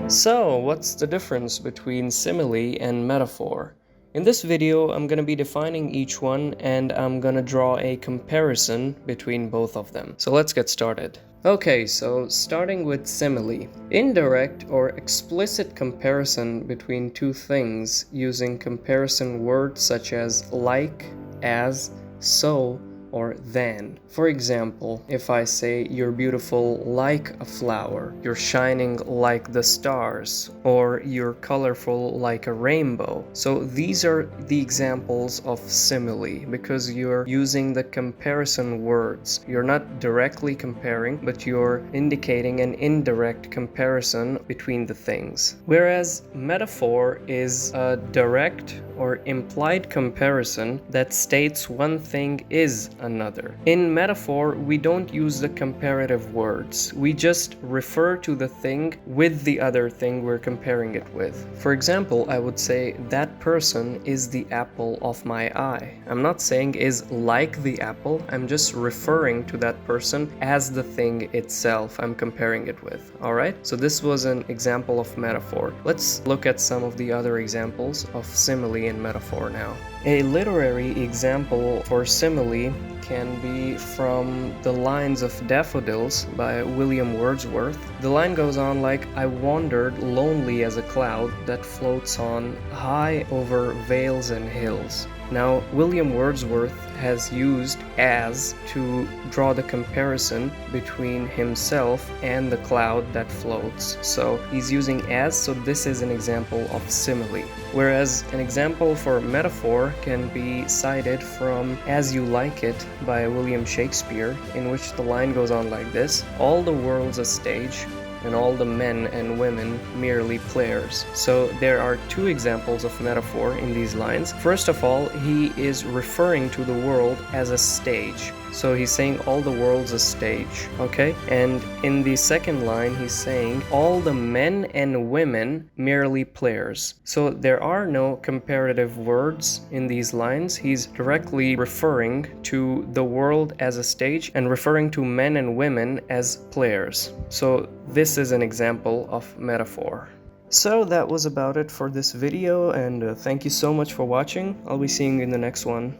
So, what's the difference between simile and metaphor? In this video, I'm going to be defining each one and I'm going to draw a comparison between both of them. So let's get started. Okay, so starting with simile. Indirect or explicit comparison between two things using comparison words such as like, as, so, or than. For example, if I say you're beautiful like a flower, you're shining like the stars, or you're colorful like a rainbow. So these are the examples of simile because you're using the comparison words. You're not directly comparing, but you're indicating an indirect comparison between the things. Whereas metaphor is a direct or implied comparison that states one thing is another. In metaphor, we don't use the comparative words. We just refer to the thing with the other thing we're comparing it with. For example, I would say that person is the apple of my eye. I'm not saying is like the apple, I'm just referring to that person as the thing itself I'm comparing it with. Alright? So this was an example of metaphor. Let's look at some of the other examples of simile and metaphor now. A literary example for simile can be from the lines of Daffodils by William Wordsworth. The line goes on like, I wandered lonely as a cloud that floats on high over vales and hills. Now, William Wordsworth has used as to draw the comparison between himself and the cloud that floats. So he's using as, so this is an example of simile. Whereas an example for metaphor can be cited from As You Like It by William Shakespeare, in which the line goes on like this, all the world's a stage, and all the men and women merely players. So there are two examples of metaphor in these lines. First of all, he is referring to the world as a stage. So he's saying all the world's a stage, okay? And in the second line, he's saying all the men and women merely players. So there are no comparative words in these lines. He's directly referring to the world as a stage and referring to men and women as players. So this is an example of metaphor. So that was about it for this video, and thank you so much for watching. I'll be seeing you in the next one.